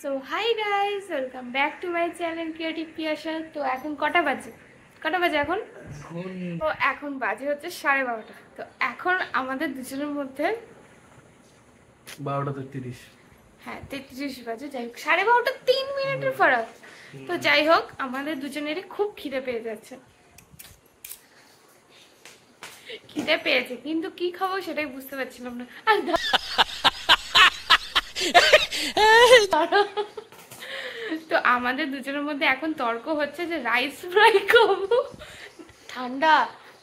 So hi guys, welcome back to my channel creative Piyasa. তো এখন কটা বাজে এখন? তো এখন বাজে হচ্ছে 12:30। তো এখন আমাদের দুজনের মধ্যে 12:33। হ্যাঁ 33 বাজে। যাই হোক 12:30 3 মিনিটের ফারাক। তো যাই হোক আমাদের দুজনেরই খুব খিদে পেয়ে যাচ্ছে, খিদে পেয়েছে, কিন্তু কি খাবো সেটাই বুঝতে পারছিলাম না। তো আমাদের দুজনের মধ্যে এখন তর্ক হচ্ছে যে রাইস ফ্রাই খাবো, ঠান্ডা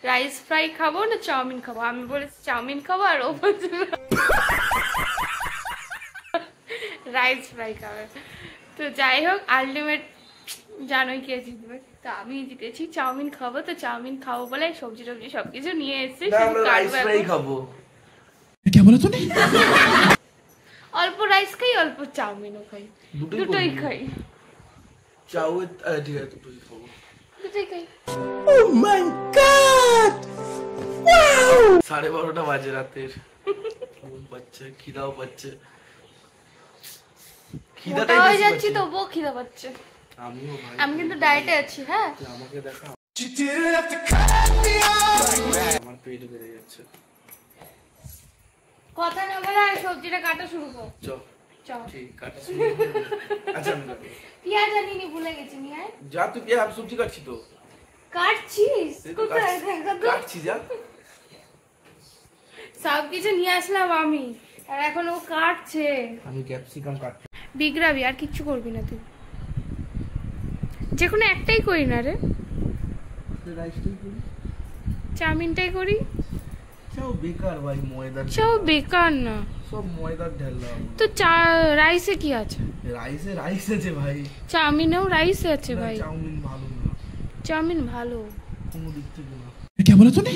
রাইস ফ্রাই খাবো না চাউমিন খাবো। আমি বলেছি চাউমিন খাবো, আর ও বলছে রাইস ফ্রাই খাবে। তো যাই হোক আলটিমেট জানোই কে জিতবে। তো আমি জিতেছি, চাউমিন খাবো। তো চাউমিন খাবো বলে সবজি টবজি সবকিছু নিয়ে এসেছি। অল্প রাইস খাই, অল্প চাউমিনও খাই, দুটোই খাই। দুটোই খাই। Oh my god! Wow! 12:30 বাজে রাতের। ঘুম পাচ্ছে, খিদাও পাচ্ছে। খিদাটা হয়ে যাচ্ছে তো বউ খিদা পাচ্ছে। আমিও ভাই, আমি কিন্তু ডায়েটে আছি। হ্যাঁ আমাকে দেখা। আমার পেট বেড়ে যাচ্ছে। কথা না বলে সবজিটা কাটা শুরু কর। চল চল ঠিক কাটা শুরু। আচ্ছা আমি কাটবো। পেঁয়াজ আনিনি, ভুলে গেছি। নিয়ে আয়। যা তুই পেঁয়াজ, আমি সবজি কাটছি তো। কাটছিস কোথায়? দেখা তো। কাটছি যা। সব কিছু নিয়ে আসলাম আমি, আর এখন ও কাটছে। আমি ক্যাপসিকাম কাটছি। বিগড়াবি, আর কিচ্ছু করবি না তুই। যে কোনো একটাই করি না রে, রাইসটাই করি, চাউমিনটাই করি। চাও বেকার ভাই, ময়দার চাও বেকার না, সব ময়দার ঢেললাম। তো রাইসে কি আছে? রাইস আছে ভাই, চাউমিনেও রাইস আছে ভাই। চাউমিন ভালো না, চাউমিন ভালো কোনো দিক থেকে না। क्या बोला तूने?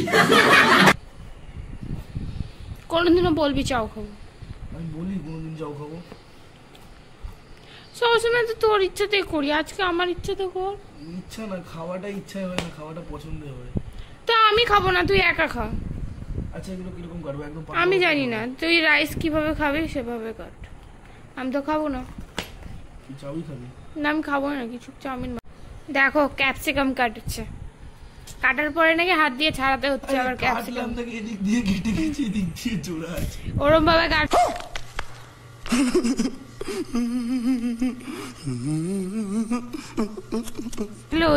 কোনোদিনও বলবি চাও খাবো? আমি বলি কোনোদিন চাও খাবো। সবসময় তো তোর ইচ্ছাতেই করি, আজকে আমার ইচ্ছাতে কর। ইচ্ছা না, খাওয়াটা ইচ্ছা হয় না, খাওয়াটা পছন্দ হয়। তা আমি খাবো না, তুই একা খা। আচ্ছা এগুলো কিরকম কাটবো? একদম আমি জানি না, তুই রাইস কিভাবে খাবি সেভাবে কাট। আমি তো খাবো না। তুই চাউই খাবি না আমি খাবো না কিছু, চাউমিন। দেখো ক্যাপসিকাম কাটছে, কাটার পরে নাকি হাত দিয়ে ছাড়াতে হচ্ছে। আবার ক্যাপসিকাম এদিক দিয়ে কেটে গেছে, এদিক দিয়ে জোড়া আছে, ওরম ভাবে কাট।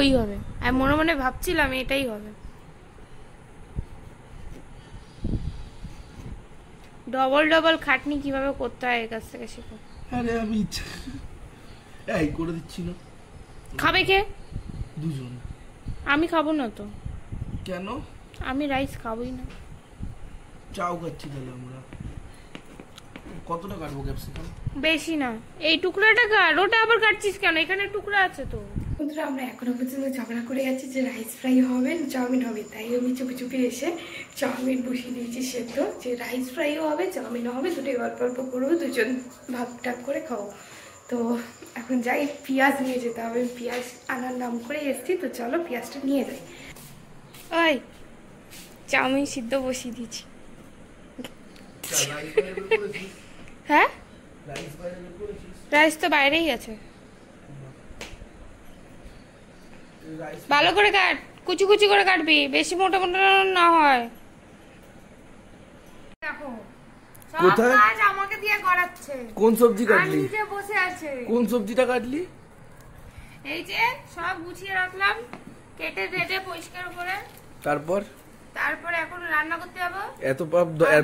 ওই হবে, আমি মনে মনে ভাবছিলাম এটাই হবে। ডবল ডবল খাটনি কিভাবে করতে হয় এর কাছ থেকে শেখো। আরে আমি ইচ্ছা এই করে দিচ্ছি না। খাবে কে? দুজন। আমি খাবো না তো। কেন? আমি রাইস খাবোই না। চাও খাচ্ছি তাহলে আমরা। কতটা কাটবো ক্যাপসিকাম? বেশি না, এই টুকরাটা কাট। ওটা আবার কাটছিস কেন? এখানে টুকরা আছে তো। বন্ধুরা আমরা এখনো পর্যন্ত ঝগড়া করে যাচ্ছি যে রাইস ফ্রাই হবে না চাউমিন হবে। তাই আমি চুপি চুপি এসে চাউমিন বসিয়ে দিয়েছি সেদ্ধ, যে রাইস ফ্রাইও হবে চাউমিনও হবে, দুটোই অল্প অল্প করবো, দুজন ভাগ টাগ করে খাবো। তো এখন যাই, পেঁয়াজ নিয়ে যেতে হবে। পেঁয়াজ আনার নাম করে এসছি, তো চলো পেঁয়াজটা নিয়ে যাই। ওই চাউমিন সিদ্ধ বসিয়ে দিয়েছি। হ্যাঁ রাইস তো বাইরেই আছে। ভালো করে কাট, কুচি কুচি করে কাটবি, বেশি মোটা মোটা না হয়। দেখো কোথায় কাজ আমাকে দিয়ে করাচ্ছে। কোন সবজি কাটলি? নিজে বসে আছে। কোন সবজিটা কাটলি? এই যে সব গুছিয়ে রাখলাম, কেটে রেটে পরিষ্কার করে। তারপর এখন রান্না করতে যাব। এত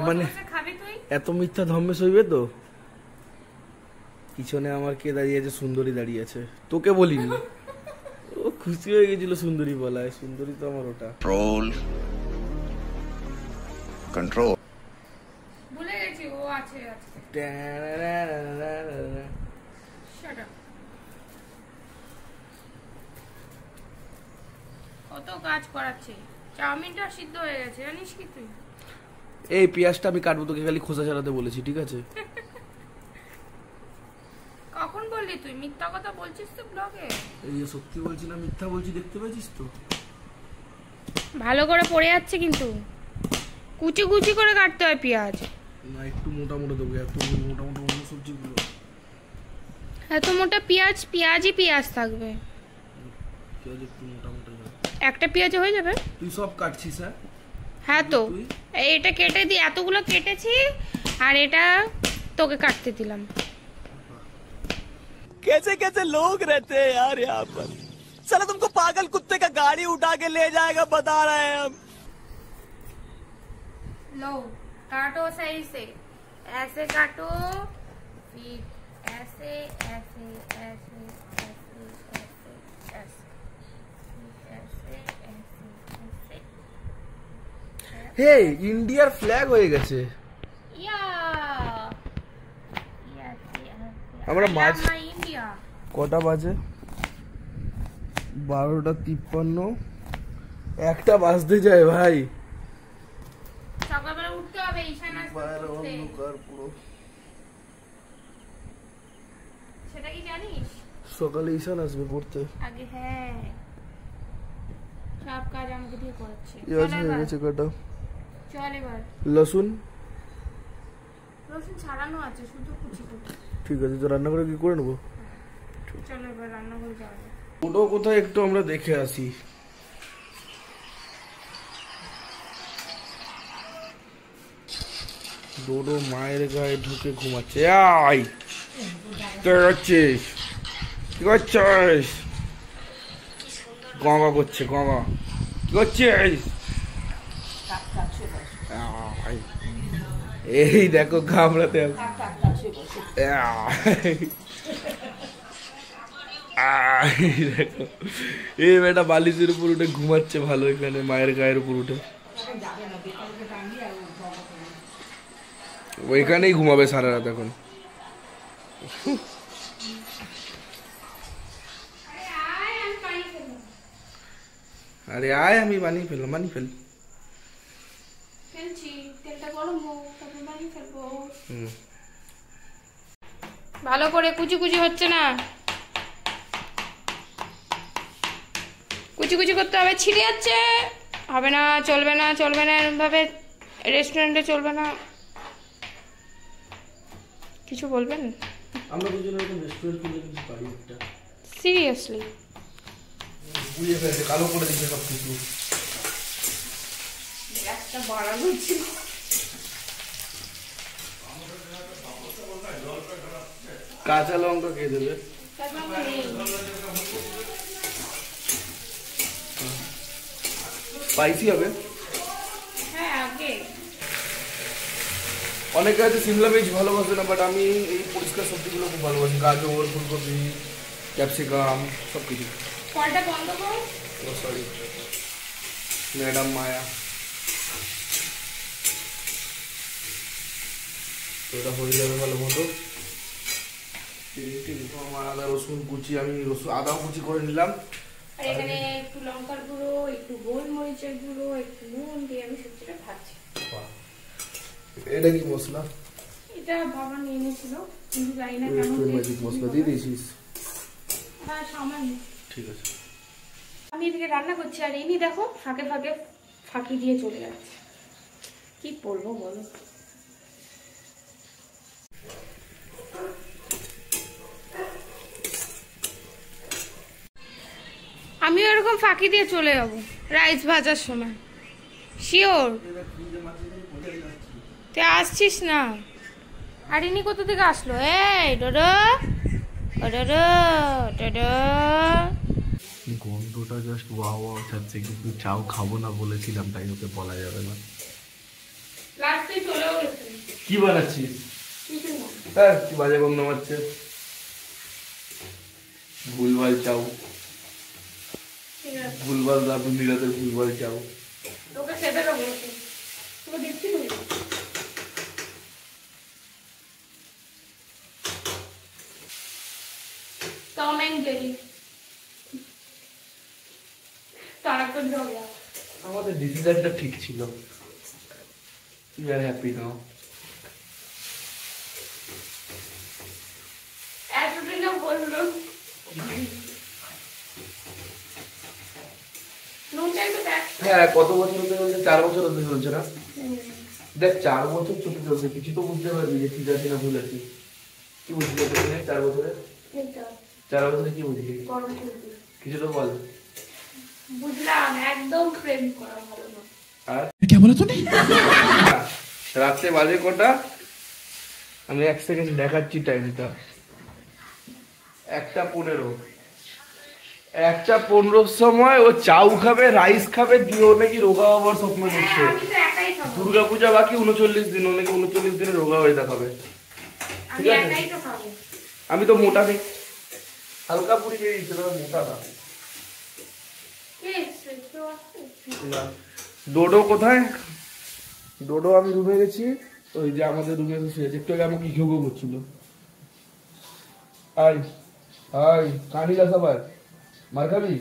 মানে খাবি তুই? এত মিথ্যা ধম্মে সইবে তো? পিছনে আমার কে দাঁড়িয়ে আছে? সুন্দরী দাঁড়িয়ে আছে, তোকে বলিনি। ও খুশি হয়ে গেছিল সুন্দরী বলায়। সুন্দরী তো আমার ওটা कंट्रोल ভুলে গেছি ও আছে আজকে। Shut up. কত কাজ করাচ্ছে। চাউমিনটা সিদ্ধ হয়ে গেছে জানিস কি তুই? এই পেঁয়াজটা আমি কাটবো, তোকে খালি খোসা ছাড়াতে বলেছি, ঠিক আছে? কখন বললি তুই? মিথ্যা কথা বলছিস তো ব্লগে। এই সত্যি বলছি না মিথ্যা বলছি, দেখতে পাচ্ছিস তো? ভালো করে পড়ে যাচ্ছে কিন্তু, কুচি কুচি করে কাটতে হয় পেঁয়াজ। না একটু মোটা মোটা দেবো, এত মোটা মোটা অন্য সবজিগুলো। এত মোটা পেঁয়াজ, পেঁয়াজই পেঁয়াজ থাকবে। পেঁয়াজ একটু মোটা মোটা হয়। একটা পেঁয়াজ হয়ে যাবে। তুই সব কাটছিস? হ্যাঁ হ্যাঁ তো এটা কেটে দিই, এতগুলো কেটেছি আর এটা তোকে কাটতে দিলাম। कैसे कैसे लोग रहते हैं यार यहाँ पर। साला तुमको पागल कुत्ते का गाड़ी उठा के ले जाएगा बता रहे हैं हम। लो काटो सही से, ऐसे काटो, फिर ऐसे ऐसे ऐसे ऐसे ऐसे ऐसे ऐसे ऐसे। হে ইন্ডিয়ার ফ্ল্যাগ হয়ে গেছে। ইয়া আমরা মাছ ইন্ডিয়া। কটা বাজে? 12:53। একটা বাজতে যায় ভাই। সকালবেলা উঠতে হবে, ঈশান আসবে পড়তে। পুরো সেটা কি জানিস? সকালে ঈশান আসবে পড়তে। আগে হ্যাঁ, সব কাজ আমাকে দিয়ে করাচ্ছে। পেঁয়াজ হয়ে গেছে কাটা। চল এবার লসুন রসুন ছাড়ানো আছে, শুধু কুচি কুচি। ঠিক আছে, তো রান্না করে কি করে নেবো? চলো এবার রান্না করে যাওয়া যাক। ওটাও কোথায় একটু আমরা দেখে আসি। ডোডো মায়ের গায়ে ঢুকে ঘুমাচ্ছে। আই কি করছিস? কি করছিস? গঙ্গা করছে, গঙ্গা কি করছিস? আই, এই দেখো ঘামড়াতে দেখো এই বেটা বালিশের উপর উঠে ঘুমাচ্ছে ভালো, এখানে মায়ের গায়ের উপর উঠে। ওইখানেই ঘুমাবে সারা রাত এখন। আরে আয়, আমি বানিয়ে ফেললাম, বানিয়ে ফেল। ভালো করে কুচি কুচি হচ্ছে না, কুচি কুচি করতে হবে। ছিঁড়ে যাচ্ছে, হবে না, চলবে না, চলবে না, এরকম ভাবে রেস্টুরেন্টে চলবে না। কিছু বলবেন? আমরা দুজনে এরকম রেস্টুরেন্ট খুলে কিছু পারি একটা। সিরিয়াসলি বুঝে ফেলেছে, কালো করে দিচ্ছে সব কিছু। একটা বাড়ানো ছিল। কাঁচা লঙ্কা কে দেবে? স্পাইসি হবে। হ্যাঁ আগে অনেকে আছে সিমলা মির্চ ভালোবাসে না, বাট আমি এই পরিষ্কার সবজিগুলো খুব ভালোবাসি। গাজর, ফুলকপি, ক্যাপসিকাম সব কিছু। কলটা বন্ধ কর। ও সরি ম্যাডাম মায়া। তো এটা হয়ে যাবে ভালো মতো। আদা রসুন কুচি, আমি আদাও কুচি করে নিলাম। আর এখানে একটু লঙ্কার গুঁড়ো, একটু গোলমরিচের গুঁড়ো, একটু নুন দিয়ে আমি সবজিটা ভাজছি। এটা কি মশলা? এটা বাবা নিয়ে নিয়েছিল, কিন্তু জানি না কেমন ম্যাজিক মশলা দিয়ে দিয়েছিস? হ্যাঁ সামান্য। ঠিক আছে। আমি এদিকে রান্না করছি আর ইনি দেখো ফাঁকে ফাঁকে ফাঁকি দিয়ে চলে যাচ্ছে। কি বলবো বলো? আমিও এরকম ফাঁকি দিয়ে চলে যাবো রাইস ভাজার সময়, শিওর। তুই আসছিস না? আর ইনি কোথা থেকে আসলো? এই ডোডো, ও ডোডো, ডোডো। গন্ধটা জাস্ট ওয়াও ওয়াও ছাড়ছে, কিন্তু চাও খাবো না বলেছিলাম, তাই ওকে বলা যাবে না। লাস্টে চলেও গেছে। কি বানাচ্ছিস? কিছু না। হ্যাঁ, কি বাজে গন্ধ মারছে। ভুলভাল চাও, ঠিক আছে, ভুলভাল রাঁধুনি রাতের ভুলভাল চাও। তোকে খেতে দেবো, তোকে দিচ্ছি তুমি। টম এন্ড জেরি তারকন ঝগড়া। আমাদের ডিসিশনটা ঠিক ছিল। উই আর হ্যাপি নাও। এতদিন বললো নুনটা একটু দেখ। হ্যাঁ, কত বছর ধরে চলছে? 4 বছর ধরে চলছে না? দেখ 4 বছর চলতে চলছে কিছু তো বুঝতে পারবি যে ঠিক আছে না ভুল আছে। কি বুঝতে পারবি 4 বছরে? চারা বলতে কি বুঝলি? কিছু তো বল। বুঝলাম, একদম প্রেম করা ভালো না। আর क्या बोला तूने? রাত্রে বাজে কটা? আমি 1 সেকেন্ড দেখাচ্ছি টাইমটা। 1:15। 1:15 সময় ও চাউ খাবে, রাইস খাবে, দিয়ে ও নাকি রোগা হওয়ার স্বপ্ন দেখছে। আমি তো একাই খাবো। দুর্গাপূজা বাকি 39 দিন, ও নাকি 39 দিনে রোগা হয়ে দেখাবে। আমি একাই তো খাবো। আমি তো মোটা নেই, হালকা পুরি বেরিয়েছে, মোটা না। না। ডোডো কোথায়? ডোডো আমি রুমে গেছি, ওই যে আমাদের রুমে এসে শুয়েছে। একটু আগে আমাকে ঘেউ ঘেউ করছিল। আয় আয়, কানিলা সবার মার খাবি?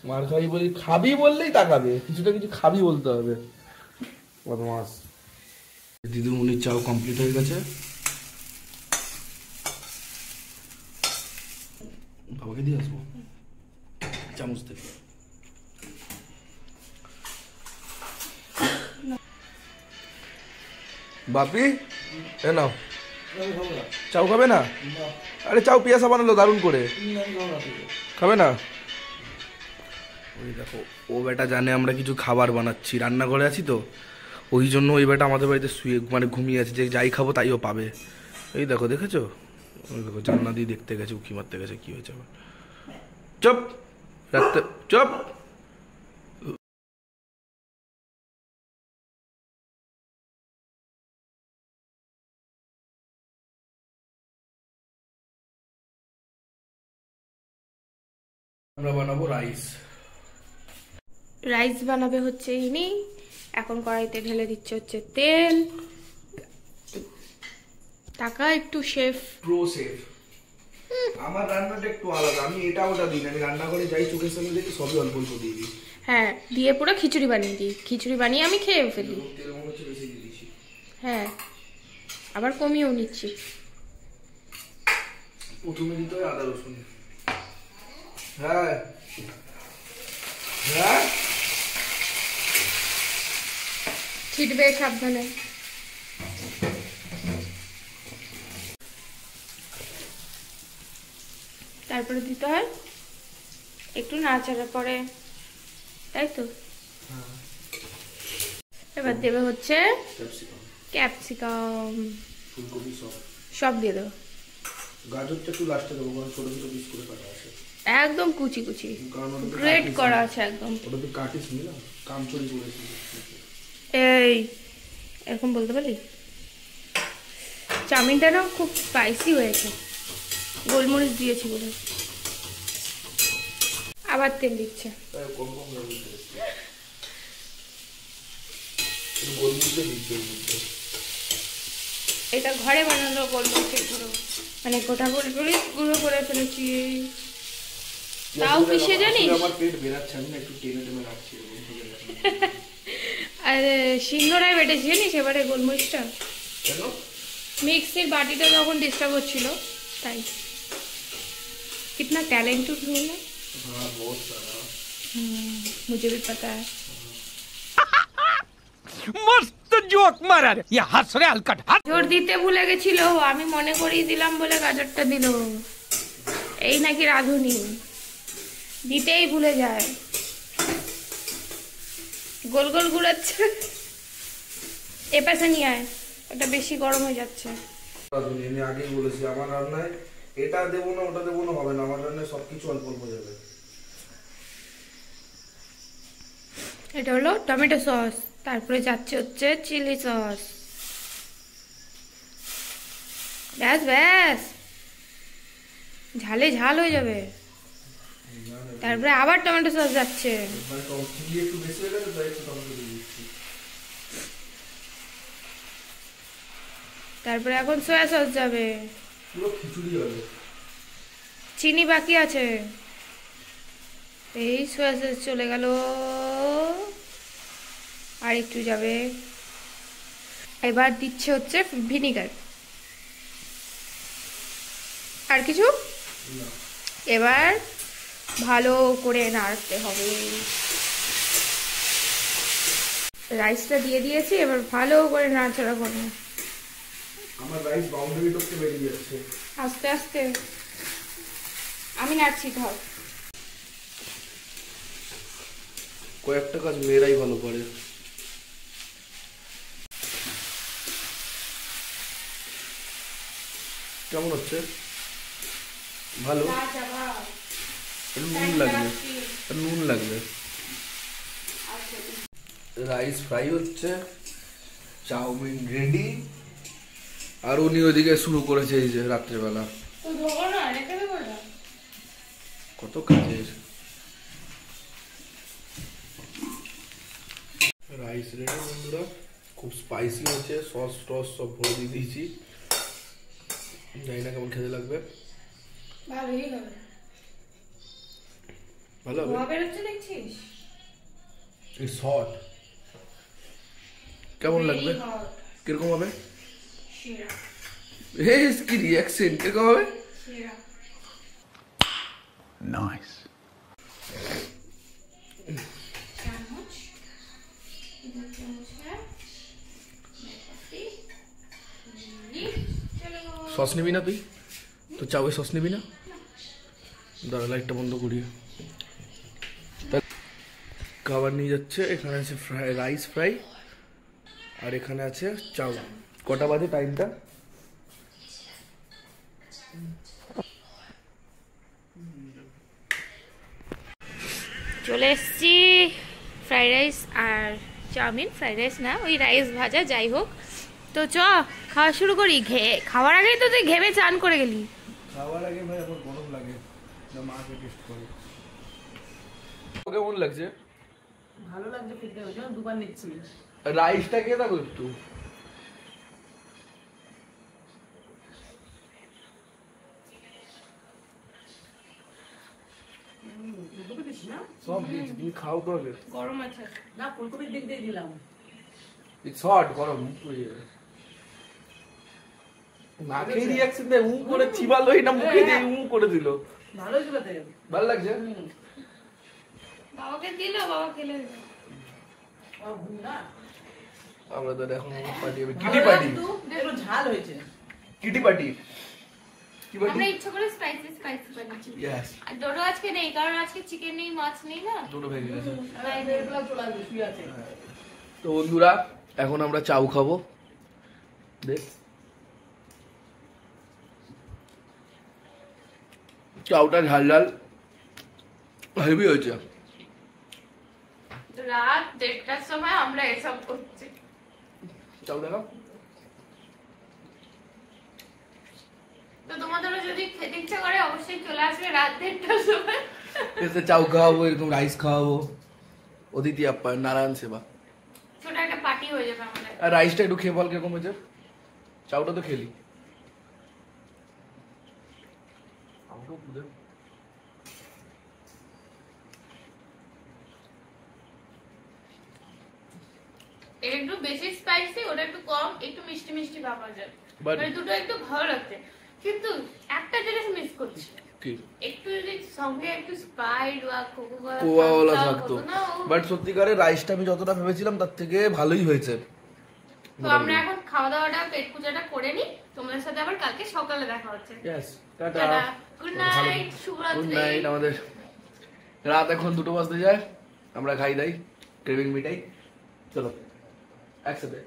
মার খাবি বলি, খাবি বললেই তাকাবে, কিছুটা কিছু খাবি বলতে হবে। বদমাস। দিদিমণির চাও কমপ্লিট হয়ে গেছে। বাবাকে দিয়ে আসবো চামচ থেকে। বাপি এ নাও, চাউ খাবে না? আরে চাউ পিয়াসা বানালো দারুণ করে, খাবে না? ওই দেখো, ও বেটা জানে আমরা কিছু খাবার বানাচ্ছি, রান্নাঘরে আছি তো, ওই জন্য ওই বেটা আমাদের বাড়িতে শুয়ে মানে ঘুমিয়ে আছে, যে যাই খাবো তাই ও পাবে। এই দেখো, দেখেছো? ওই দেখো, জানলা দিয়ে দেখতে গেছে, উকি মারতে গেছে, কি হয়েছে আবার? চুপ রাখতে, চুপ। আমরা বানাবো রাইস। রাইস বানাবে হচ্ছে ইনি। এখন কড়াইতে ঢেলে দিচ্ছে হচ্ছে তেল। টাকা একটু শেফ, প্রো শেফ। আমার রান্নাটা একটু আলাদা, আমি এটা ওটা দিই না, আমি রান্না করে যাই চোখের সামনে দেখি সবই অল্প অল্প দিয়ে দিই। হ্যাঁ, দিয়ে পুরো খিচুড়ি বানিয়ে দিই। খিচুড়ি বানিয়ে আমি খেয়ে ফেলি। তেল মনে হচ্ছে বেশি দিয়ে দিয়েছি। হ্যাঁ, আবার কমিয়েও নিচ্ছি। প্রথমে দিতে হয় আদা রসুন। হ্যাঁ হ্যাঁ, ছিটবে, সাবধানে। তারপরে দিতে হয় একটু নাড়াচাড়া পরে, তাই তো। এবার দেবে হচ্ছে ক্যাপসিকাম, ফুলকপি সব সব দিয়ে দেবো। গাজরটা একটু লাস্টে দেবো, কারণ ছোট ছোট পিস করে কাটা আছে, একদম কুচি কুচি কারণ ওটা গ্রেট করা আছে একদম। ওটা তো কাটিস নি না, কামচুরি করেছি। এই এরকম বলতে পারলি? চাউমিনটা না খুব স্পাইসি হয়েছে, গোলমরিচ দিয়েছি বলে। আবার তেল দিচ্ছে। তাই কম কম গোলমরিচ দিচ্ছে। এটা ঘরে বানানো গোলমরিচের গুঁড়ো, মানে গোটা গোলমরিচ গুঁড়ো করে ফেলেছি। তাও কিসে জানিস? আমার পেট বেরাচ্ছে, আমি একটু টেনে টেনে রাখছি। আরে সিংহরায় বেটেছি জানিস এবারে গোলমরিচটা। কেন? মিক্সির বাটিটা যখন ডিস্টার্ব হচ্ছিল তাই। कितना टैलेंटेड हूँ मैं। हाँ, बहुत सारा। मुझे भी पता है। मस्त जोक मारा रे, ये हंस रे हलकट हंस। গাজর দিতে ভুলে গেছিল, আমি মনে করিয়ে দিলাম বলে গাজরটা দিল। এই নাকি রাঁধুনি, দিতেই ভুলে যায়, গোল গোল ঘুরাচ্ছে। এ পাশে নিয়ে আয়, ওটা বেশি গরম হয়ে যাচ্ছে। আমি আগেই বলেছি, আমার রান্নায় এটা দেবো না ওটা দেবো না হবে না, আমার রান্নায় সবকিছু অল্প অল্প যাবে। এটা হলো টমেটো সস, তারপরে যাচ্ছে হচ্ছে চিলি সস। ব্যাস ব্যাস, ঝালে ঝাল হয়ে যাবে। তারপরে আবার টমেটো সস যাচ্ছে। একটু বেশি হয়ে গেছে, তাই একটু টমেটো দিয়ে দিচ্ছি। তারপরে এখন সয়া সস যাবে। পুরো খিচুড়ি হবে। চিনি বাকি আছে, এই সয়া সস চলে গেল, আর একটু যাবে। এবার দিচ্ছে হচ্ছে ভিনিগার। আর কিছু? এবার ভালো করে নাড়তে হবে। রাইসটা দিয়ে দিয়েছি, এবার ভালো করে নাড়াচাড়া করবো। আমার রাইস বাউন্ডারি টপকে বেরিয়ে যাচ্ছে। আস্তে আস্তে আমি নাড়ছি ধর। কয়েকটা কাজ মেয়েরাই ভালো করে। কেমন হচ্ছে? ভালো? নুন লাগবে, নুন লাগবে। রাইস ফ্রাই হচ্ছে, চাউমিন রেডি, আর উনি ওইদিকে শুরু করেছে এই যে রাত্রেবেলা কত কাজের। রাইস রেডি বন্ধুরা, খুব স্পাইসি হচ্ছে, সস টস সব ভরে দিয়ে দিয়েছি। জানি না কেমন খেতে লাগবে। ভালোই হবে, ভালো হবে। ধোয়া বেরোচ্ছে দেখছিস? এই শর্ট কেমন লাগবে? কিরকম হবে? সেরা কি রিয়াকশন, কিরকম হবে? সেরা। Nice. চামচ, এবার চামচ হ্যাঁ, সস নিবি না তুই? তো চাউয়ে সস নিবি না? দাঁড়া লাইটটা বন্ধ করি। খাবার নিয়ে যাচ্ছে, এখানে আছে ফ্রাই, রাইস ফ্রাই, আর এখানে আছে চাউ। কটা বাজে টাইমটা? চলে এসছি ফ্রাইড রাইস আর চাউমিন, ফ্রাইড রাইস না ওই রাইস ভাজা, যাই হোক। তো চ খাওয়া শুরু করি। খাওয়ার আগেই তো তুই ঘেমে চান করে গেলি। খাওয়ার আগে ভাই আমার গরম লাগে, না মাকে টেস্ট করে। কেমন লাগছে? ভালো লাগছে খেতে, ওই জন্য দুবার নিচ্ছি। রাইসটা কে থাকো একটু ফুলকপি দিস না? সব দিয়েছি, তুমি খাও তো আগে। গরম আছে না, ফুলকপির দিক দিয়ে দিলাম। ইটস হট, গরম পুড়ে যাবে। নাকে রিঅ্যাকশন দেয়, করে চিবালোই না, মুখে দিয়ে করে দিল। ভালোই ছিল তো। ভালো লাগছে? বাবাকে দিল, বাবা খেলে না আমরা তো এখন পার্টি হবে, কিটি পার্টি। একটু ঝাল হয়েছে। কিটি পার্টি, কি পার্টি? আমরা ইচ্ছা করে স্পাইসি স্পাইসি বানাচ্ছি। ইয়েস, আর ডোডো আজকে নেই, কারণ আজকে চিকেন নেই, মাছ নেই না। দুটো ভেঙে গেছে। চলে আসবে, শুয়ে আছে। তো বন্ধুরা এখন আমরা চাউ খাবো। দেখ চাউটা ঝাল ঝাল হেভি হয়েছে। রাত 1:30টার সময় আমরা এসব করছি। চাউ দেখো তো তোমাদেরও যদি খেতে ইচ্ছা করে অবশ্যই চলে আসবে রাত 1:30টার সময়। এসে চাউ খাওয়াবো, এরকম রাইস খাওয়াবো, অতিথি আপ্যায়ন, নারায়ণ সেবা। ছোট একটা পার্টি হয়ে যাবে আমাদের। আর রাইসটা একটু খেয়ে বল কিরকম হয়েছে। চাউটা তো খেলি। আমাকেও পুজো একটু বেশি স্পাইসি, ওটা একটু কম, একটু মিষ্টি মিষ্টি ভাব আছে, But- মানে দুটো একটু ভালো লাগছে। কিন্তু একটা জিনিস মিস করছি, কি একটু যদি সঙ্গে একটু স্প্রাইট বা কোয়া থাকতো। বাট সত্যিকারে রাইসটা আমি যতটা ভেবেছিলাম তার থেকে ভালোই হয়েছে। তো আমরা এখন খাওয়া দাওয়াটা পেট পূজাটা করে নি, তোমাদের সাথে আবার কালকে সকালে দেখা হচ্ছে। Yes, tata, tata, good night, good শুভরাত্রি। নাইট। আমাদের রাত এখন 2টো বাজতে যায়, আমরা খাই দাই ক্রেভিং মিটাই। চলো একসাথে।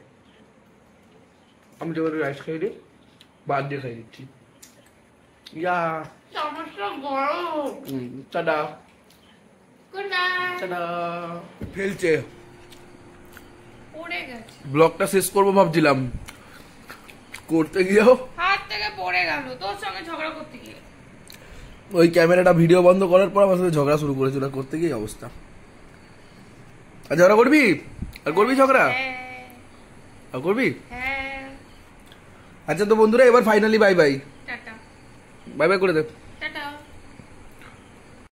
আমি তো রাইস খাই দিই, বাদ দিয়ে খাই দিচ্ছি। ইয়া চামচটা গরম। Tata, good night. টাটা। ফেলছে, পড়ে গেছে, ব্লগটা শেষ করবো ভাবছিলাম, করতে গিয়েও হাত থেকে পড়ে গেল তোর সঙ্গে ঝগড়া করতে গিয়ে। ওই ক্যামেরাটা ভিডিও বন্ধ করার পর আমার সাথে ঝগড়া শুরু করেছিল, করতে গিয়ে অবস্থা। আর ঝগড়া করবি? আর করবি ঝগড়া? হ্যাঁ আর করবি? হ্যাঁ। আচ্ছা তো বন্ধুরা এবার finally bye bye, tata. Bye bye করে দে।